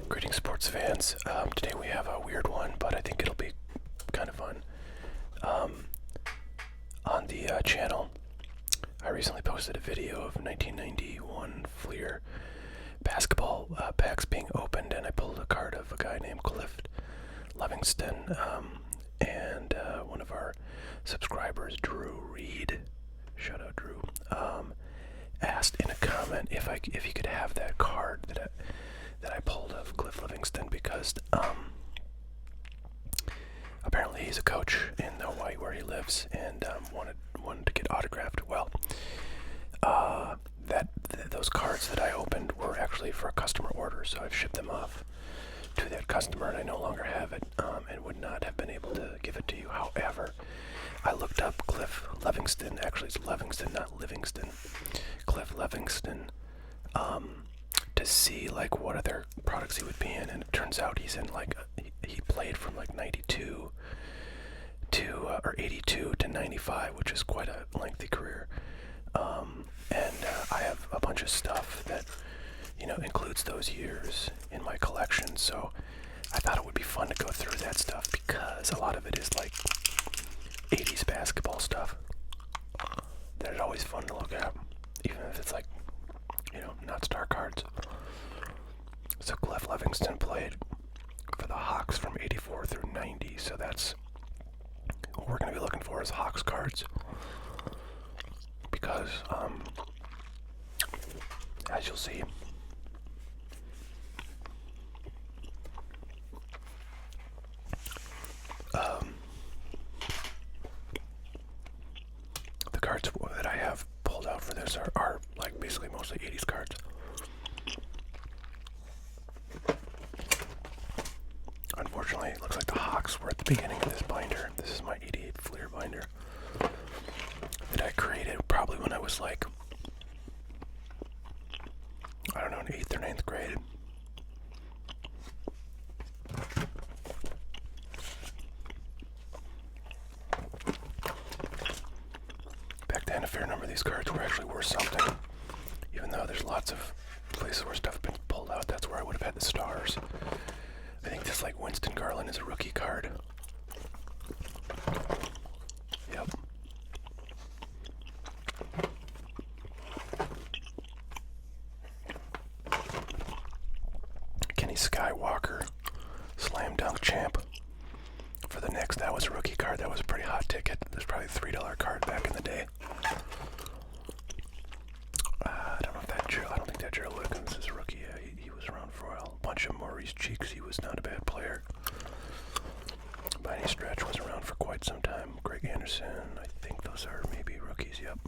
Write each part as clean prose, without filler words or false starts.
Greetings, sports fans. Today we have a weird one, but I think it'll be kind of fun. On the channel, I recently posted a video of 1991 Fleer basketball packs being opened, and I pulled a card of a guy named Levingston, and one of our subscribers, Drew Reed, shout out Drew, asked in a comment if he could have that card that I pulled of Cliff Levingston, because apparently he's a coach in Hawaii where he lives, and wanted to get autographed. Well, those cards that I opened were actually for a customer order, so I've shipped them off to that customer, and I no longer have it, and would not have been able to give it to you. However, I looked up Cliff Levingston. Actually, it's Levingston, not Livingston. Cliff Levingston, to see like what other products he would be in, and it turns out he's in he played from like 92 to or 82 to 95, which is quite a lengthy career. And I have a bunch of stuff that includes those years in my collection, so I thought it would be fun to go through that stuff, because a lot of it is like 80s basketball stuff that is always fun to look at, even if it's like not star cards. So Cliff Levingston played for the Hawks from 84 through 90, so that's what we're going to be looking for, is Hawks cards, because as you'll see, the cards that I have pulled out for this are like basically mostly 80s cards. Unfortunately, it looks like the Hawks were at the beginning of this binder. This is my 88 Fleer binder that I created probably when I was like, I don't know, in 8th or 9th grade. Back then, a fair number of these cards were actually worth something. Even though there's lots of places where stuff has been pulled out, that's where I would have had the stars. I think this like Winston Garland is a rookie card. Yep. Kenny Skywalker, slam dunk champ for the Knicks. That was a rookie card. That was a pretty hot ticket. It was probably a $3 card back in the day. I don't think that Gerald Wilkins is a rookie. He was around for a bunch of Maurice Cheeks. He was not a bad player by any stretch. Was around for quite some time. Greg Anderson, I think those are maybe rookies. Yep.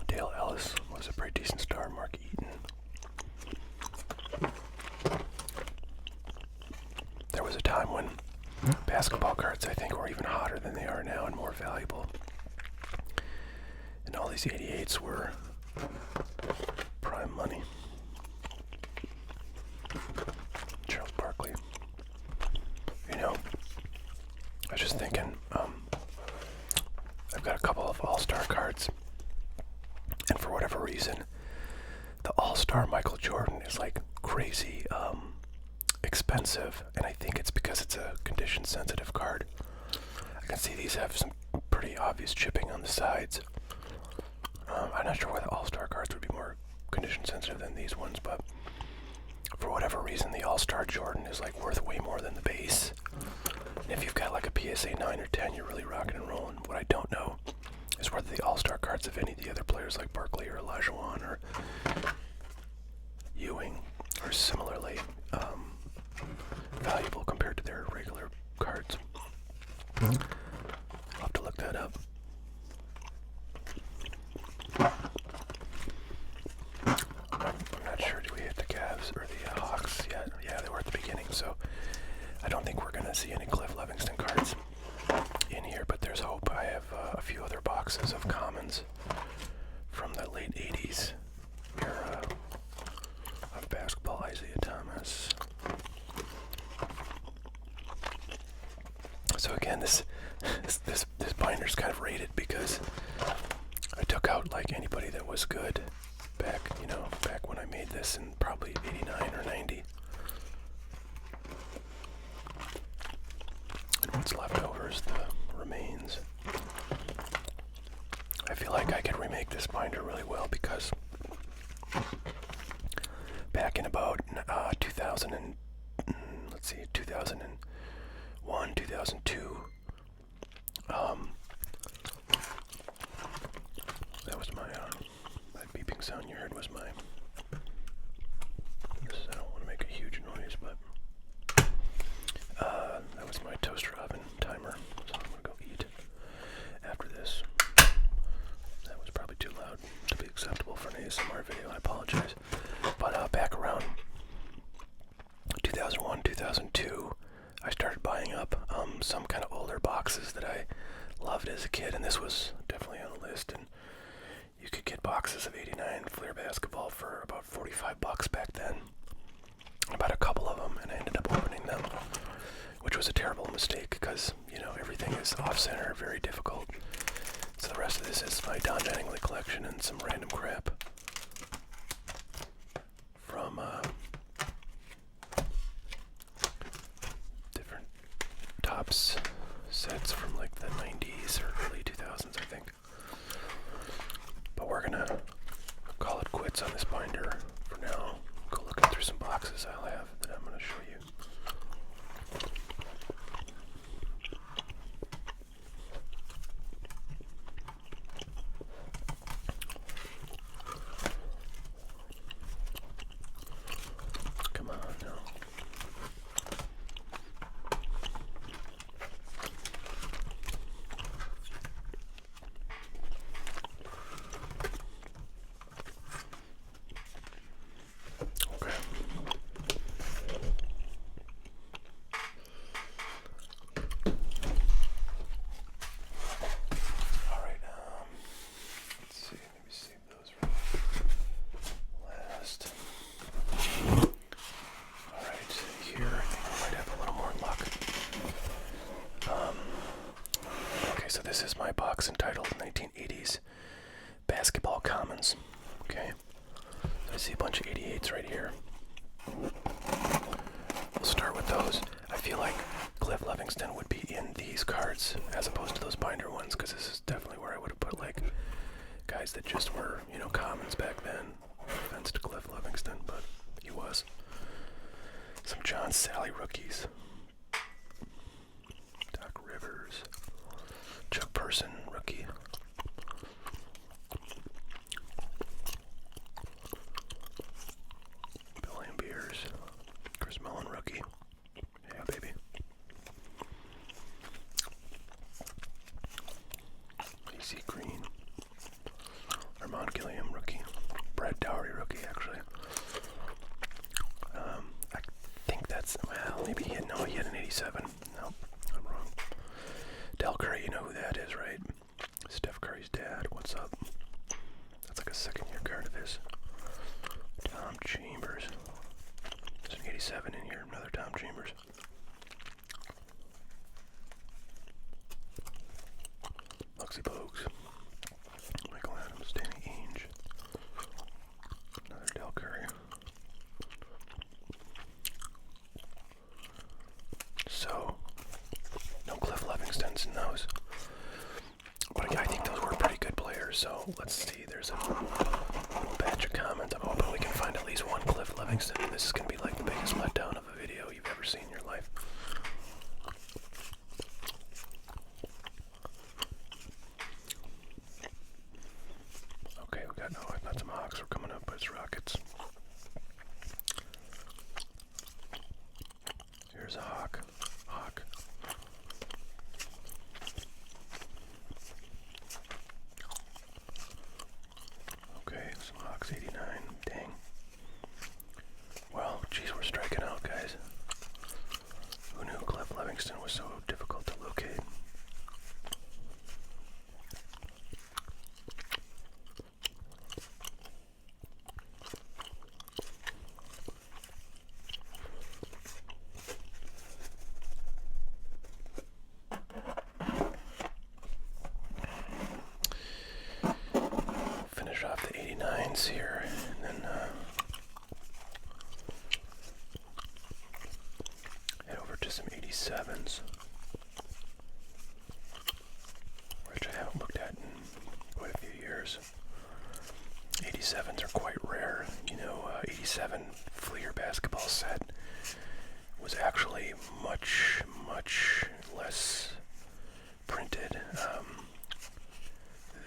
Dale Ellis was a pretty decent star. Mark Eaton. There was a time when basketball cards, I think, were even hotter than they are now and more valuable. And all these 88s were prime money. Charles Barkley. I was just thinking, I've got a couple of all-star cards, and for whatever reason, the all-star Michael Jordan is like crazy expensive, and I think it's because it's a condition-sensitive card. I can see these have some pretty obvious chipping on the sides. I'm not sure why the all-star cards would be more condition-sensitive than these ones, but for whatever reason, the all-star Jordan is like worth way more than the base. And if you've got like a PSA 9 or 10, you're really rocking and rolling. What I don't know is whether the all-star cards of any of the other players like Barkley or Olajuwon or Ewing are similarly valuable compared to their regular cards. I'll have to look that up. I'm not sure, do we hit the Cavs or the Hawks yet? Yeah, they were at the beginning, so I don't think we're going to see any Cliff Levingston cards in here, but there's hope. I have a few other boxes of commons from the late 80s era of basketball. Isaiah Thomas. So again, this 87s, which I haven't looked at in quite a few years. 87s are quite rare. 87 Fleer basketball set was actually much, much less printed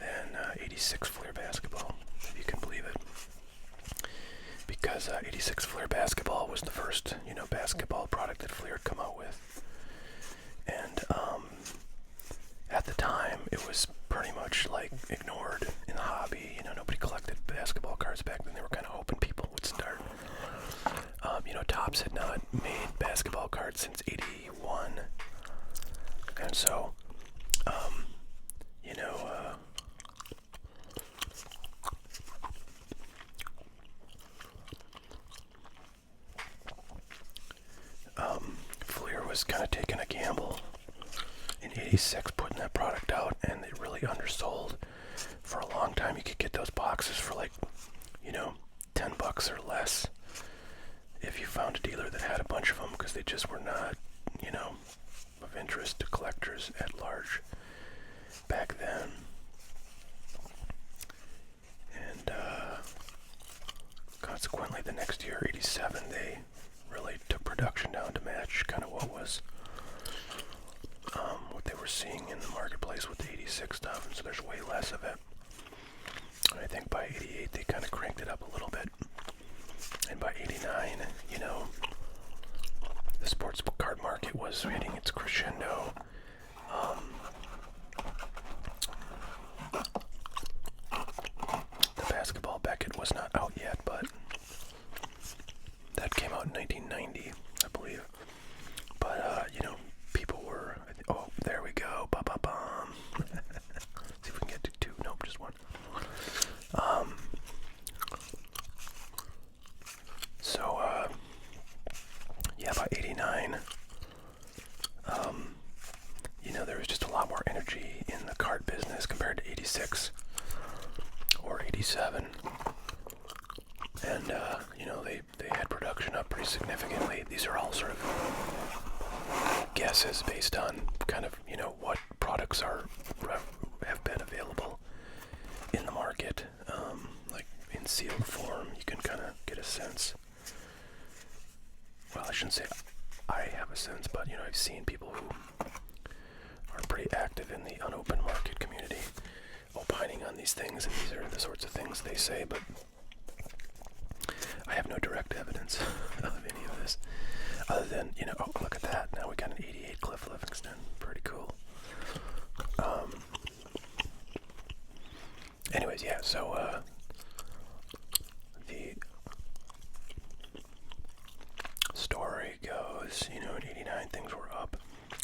than 86 Fleer basketball, if you can believe it. Because 86 Fleer basketball was the first, basketball product that Fleer had come out with. And at the time, it was pretty much like ignored in the hobby. Nobody collected basketball cards back then. They were kind of hoping people would start. Topps had not made basketball cards since '81, and so, Fleer was kind of taking a gamble in '86, putting that product out, and it really undersold. For a long time, you could get those boxes for like, $10 or less if you found a dealer that had a bunch of them, because they just were not, of interest to collectors at large back then. And consequently, the next year, '87, they really took production down to match kind of what they were seeing in the marketplace with the '86 stuff, and so there's way less of it. And I think by '88 they kind of cranked it up a little bit, and by '89, the sports card market was hitting its crescendo. The basketball Beckett was not out yet, but that came out in 1990, I believe. But people were. Oh, there we go. Ba-ba-bum. See if we can get to two. Nope, just one. By '89, there was just a lot more energy in the card business compared to '86 or '87. And, they had production up pretty significantly. These are all sort of guesses based on kind of, what products have been available in the market. Like in sealed form, you can kind of get a sense. Well, I shouldn't say I have a sense, but, I've seen people who are pretty active in the unopened market community opining on these things, and these are the sorts of things they say, but I have no direct evidence of any of this, other than, oh, look at that, now we got an '88 Cliff Levingston, pretty cool. Anyways, yeah, so, the story goes, in '89 things were up,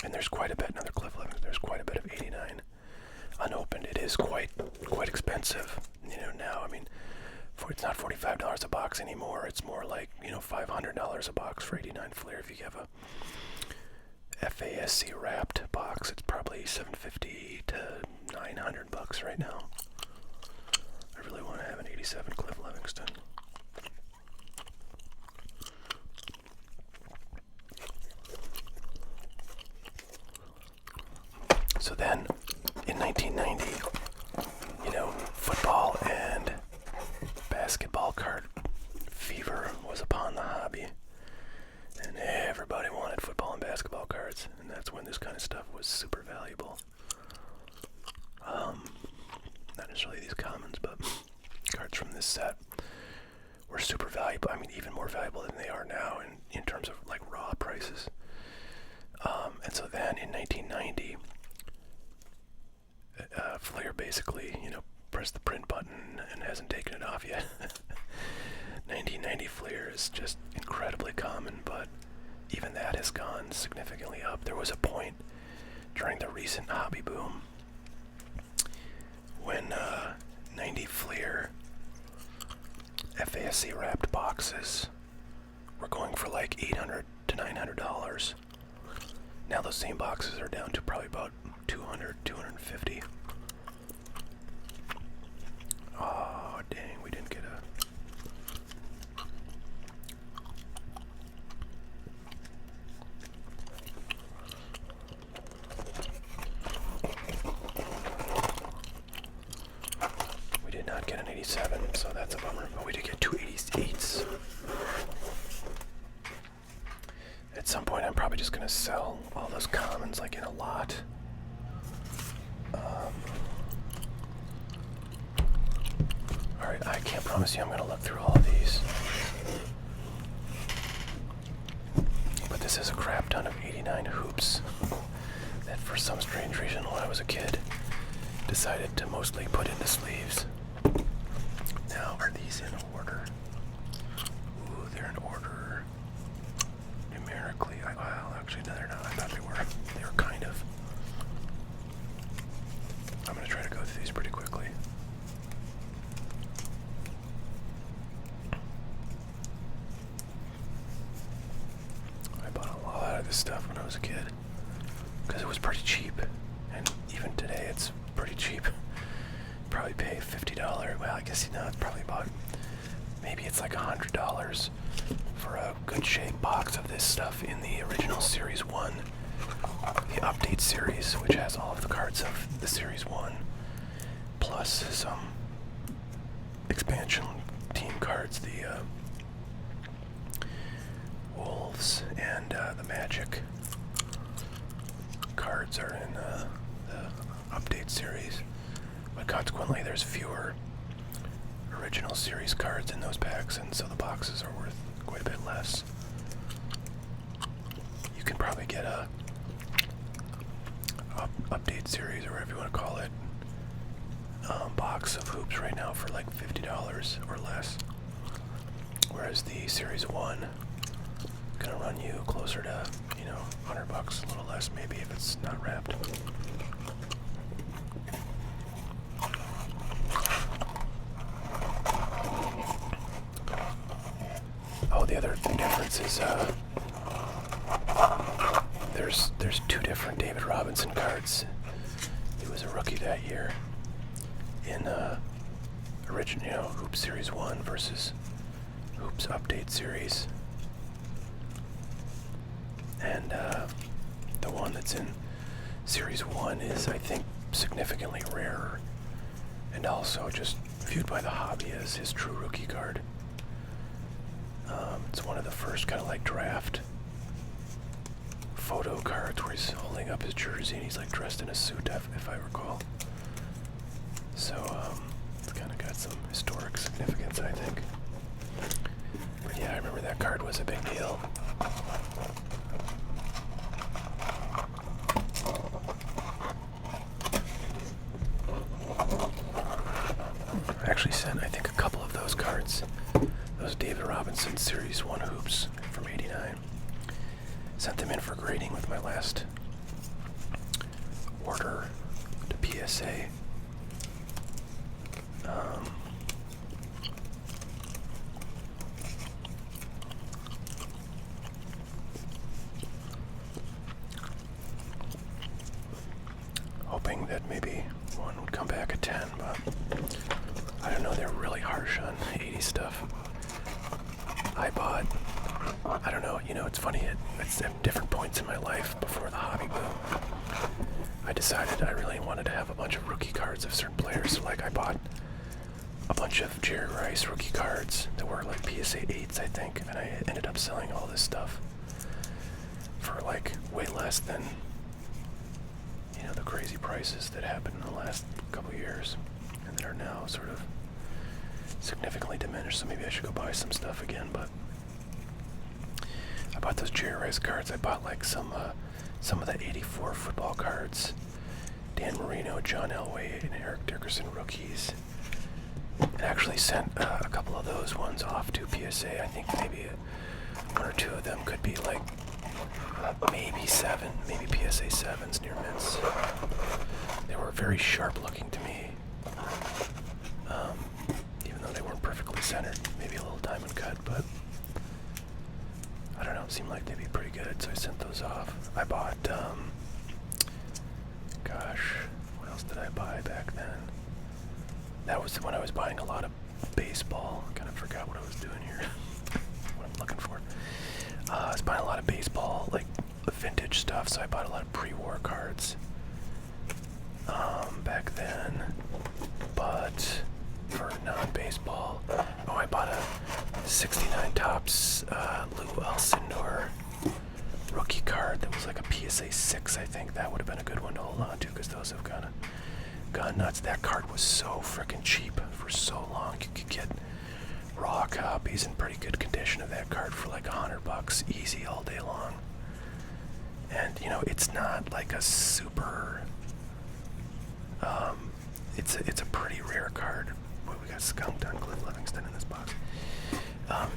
and there's quite a bit, another Cliff Levingston, there's quite a bit of '89 unopened. It is quite expensive, now. I mean, it's not $45 a box anymore. It's more like, $500 a box for '89 Fleer. If you have a FASC wrapped box, it's probably $750 to $900 right now. I really want to have an '87 Cliff Levingston. So then, in 1990, football and basketball card fever was upon the hobby, and everybody wanted football and basketball cards, and that's when this kind of stuff was super valuable. Not necessarily these commons, but cards from this set were super valuable. I mean, even more valuable than they are now in terms of like raw prices. And so then in 1990, Fleer basically, pressed the print button and hasn't taken it off yet. 1990 Fleer is just incredibly common, but even that has gone significantly up. There was a point during the recent hobby boom when 90 Fleer FASC wrapped boxes were going for like $800 to $900. Now those same boxes are down to probably about $200, $250. Oh, dang, we didn't get a... At some point, I'm probably just gonna sell all those commons like in a lot. Alright, I can't promise you I'm gonna look through all of these. But this is a crap ton of 89 hoops that for some strange reason when I was a kid decided to mostly put into sleeves. Now, are these in order? Ooh, they're in order numerically. Well, actually, no, they're not. I thought they were. They were kind of. I'm going to try to go through these pretty quickly. I bought a lot of this stuff when I was a kid because it was pretty cheap. And even today, it's pretty cheap. Probably pay $50. Well, I guess it's probably about, maybe it's like $100 for a good shape box of this stuff in the original Series 1, the update series, which has all of the cards of the Series 1, plus some expansion team cards, the Wolves and the Magic cards are in the update series. But consequently, there's fewer original series cards in those packs, and so the boxes are worth quite a bit less. You can probably get a update series, or whatever you want to call it, box of hoops right now for like $50 or less. Whereas the Series 1 is gonna run you closer to, $100, a little less maybe if it's not wrapped. The other difference is there's two different David Robinson cards. He was a rookie that year in original Hoops Series 1 versus Hoops Update Series. And the one that's in Series 1 is, I think, significantly rarer, and also just viewed by the hobby as his true rookie card. It's one of the first kind of like draft photo cards where he's holding up his jersey and he's like dressed in a suit, if I recall. So it's kind of got some historic significance, I think. But yeah, I remember that card was a big deal. I actually sent, I think, a couple of those cards. Those David Robinson Series 1 hoops from '89. Sent them in for grading with my last order to PSA. Hoping that maybe one would come back at 10, but I don't know, they're really harsh on 80 stuff. I bought, I don't know, it's funny, it's at different points in my life before the hobby boom, I decided I really wanted to have a bunch of rookie cards of certain players. So like I bought a bunch of Jerry Rice rookie cards that were like PSA 8s, I think, and I ended up selling all this stuff for like way less than, the crazy prices that happened in the last couple of years and that are now sort of significantly diminished. So maybe I should go buy some stuff again. But I bought those Jerry Rice cards. I bought like some of the '84 football cards, Dan Marino, John Elway, and Eric Dickerson rookies. I actually sent a couple of those ones off to PSA. I think maybe one or two of them could be like maybe PSA 7s near mints. They were very sharp looking to me, even though they weren't perfectly centered. Maybe a little diamond cut, but I don't know, it seemed like they'd be pretty good, so I sent those off. I bought, what else did I buy back then? That was when I was buying a lot of baseball. I kind of forgot what I was doing here, what I'm looking for. I was buying a lot of baseball, like vintage stuff, so I bought a lot of pre-war cards back then. But for non-baseball, I bought a 69 Topps Lou Alcindor I think that would have been a good one to hold on to, because those have gone nuts. That card was so freaking cheap for so long. You could get raw copies in pretty good condition of that card for like $100 easy all day long. And you know, it's not like a super it's a pretty rare card. Boy, we got skunked on Cliff Levingston in this box.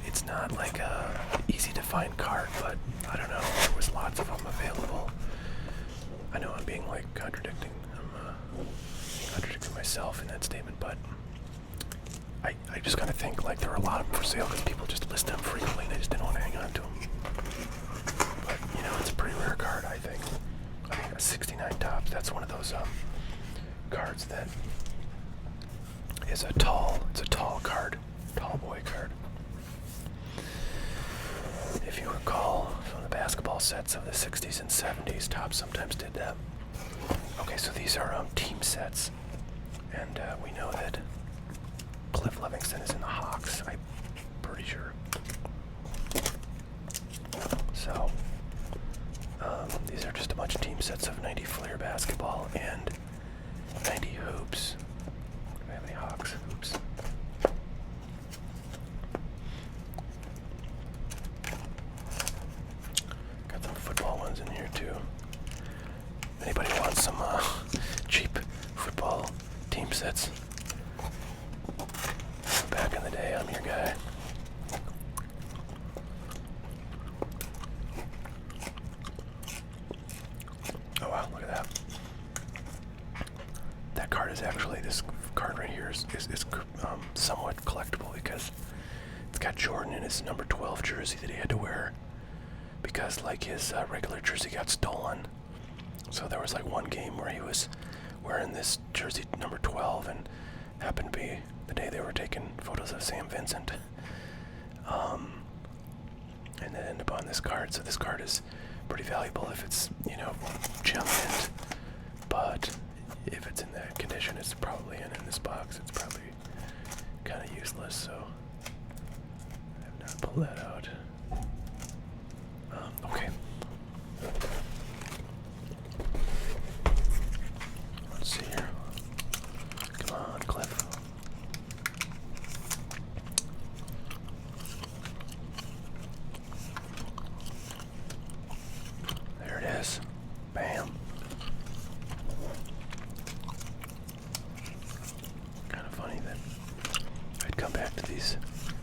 It's not like a easy to find card, but I don't know, there was lots of them available. I know I'm being like contradicting myself in that statement, but I just kind of think like there are a lot of them for sale because people just list them frequently and they just didn't want to hang on to them. But you know, it's a pretty rare card, I think. I think a 69 tops. That's one of those cards that is a tall card, tall boy card. If you recall from the basketball sets of the 60s and 70s, Topps sometimes did that. Okay, so these are team sets, and we know that Cliff Levingston is in the Hawks, I'm pretty sure. So, these are just a bunch of team sets of 90 Flair basketball and 90 hoops. Do we have any Hawks hoops? Got some football ones in here too. Anybody want some cheap football team sets? Back in the day, I'm your guy. Oh wow, look at that. That card is actually, this card right here is somewhat collectible because it's got Jordan in his number 12 jersey that he had to wear because like his regular jersey got stolen. So there was like one game where he was wearing this jersey number 12 and happened to be the day they were taking photos of Sam Vincent. And it ended up on this card. So this card is pretty valuable if it's, you know, gem mint. But if it's in that condition, it's probably in this box. It's probably kind of useless. So I have not pulled that out. Okay. Let's see here. Come on, Cliff. There it is. Bam. Kind of funny that I'd come back to these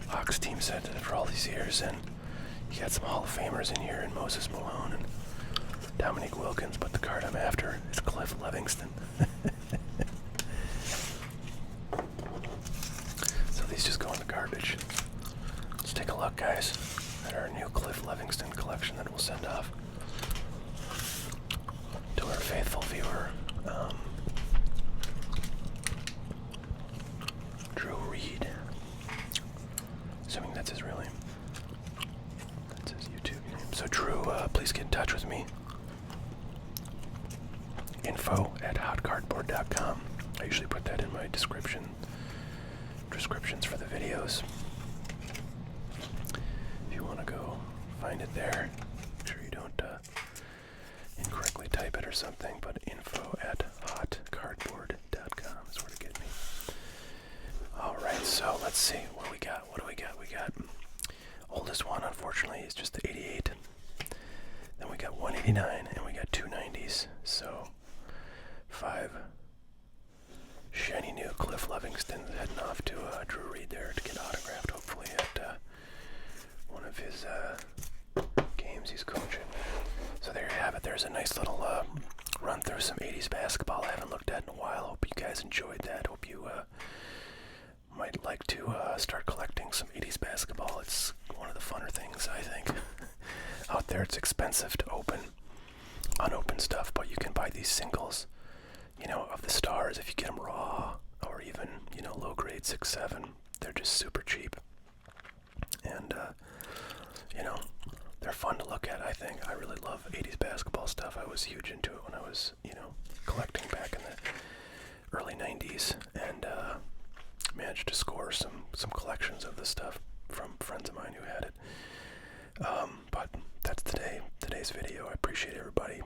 Hawks team sets after all these years, and you got some Hall of Famers in here, and Moses Malone and Dominique Wilkins, but the card I'm after is Cliff Levingston. So these just go in the garbage. Let's take a look, guys, at our new Cliff Levingston collection that we'll send off to our faithful viewer, Drew Reed. Assuming that's his real name. That's his YouTube name. So Drew, please get in touch with me. info@hotcardboard.com. I usually put that in my descriptions for the videos. If you want to go find it there, make sure you don't incorrectly type it or something, but info@hotcardboard.com is where to get me. Alright, so let's see what we got. What do we got? We got oldest one, unfortunately, is just the 88. Then we got 189, and we got 290s. So 5 shiny new Cliff Levingston heading off to Drew Reed there to get autographed, hopefully at one of his games he's coaching. So there you have it. There's a nice little run through some 80s basketball I haven't looked at in a while. Hope you guys enjoyed that. Hope you might like to start collecting some 80s basketball. It's one of the funner things, I think. Out there, it's expensive to open unopened stuff, but you can buy these singles, you know, of the stars if you get them raw, or even, you know, low grade 6-7. They're just super cheap, and you know, they're fun to look at. I think I really love 80s basketball stuff. I was huge into it when I was, you know, collecting back in the early 90s, and managed to score some collections of this stuff from friends of mine who had it. But that's the today's video. I appreciate everybody.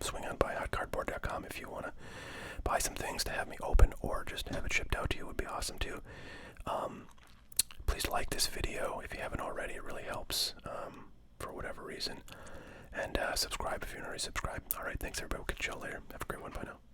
Swing on by hotcardboard.com if you want to buy some things to have me open or just have it shipped out to you. Would be awesome too. Please like this video if you haven't already. It really helps for whatever reason. And subscribe if you're not already subscribed. Alright, thanks everybody. We'll catch y'all later. Have a great one. Bye now.